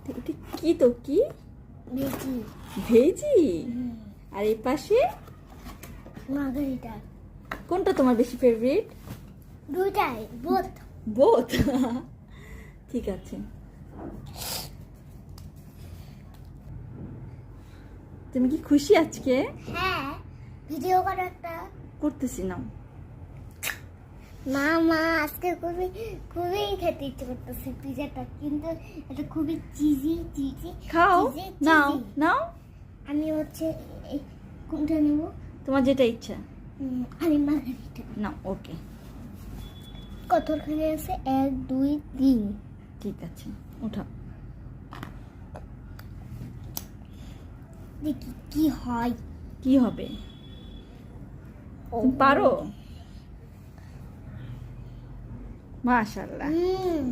এটা কি তো কি ভেজি ভেজি? আর এই পাশে মার্গারিটা। কোনটা তোমার বেশি ফেভারিট? দুটাই বোথ। বোথ। ঠিক আছে, তুমি কি খুশি আজকে? হ্যাঁ, ভিডিও করে একটা। করতেছি না। মা মা আজকে খুবই খুবই খেতে ইচ্ছে করতেছে পিজাটা, কিন্তু এটা খুবই চিজি চিজি। খাও, নাও নাও। আমি হচ্ছে কোনটা নেব? তোমার যেটা ইচ্ছা আমি মার্গারিটা। নাও। ওকে, কতখানি আছে? 1 2 3। ঠিক আছে, উঠাও। দেখি কি হয়। কি হবে? তুমি পারো? মাশাআল্লাহ। হুম।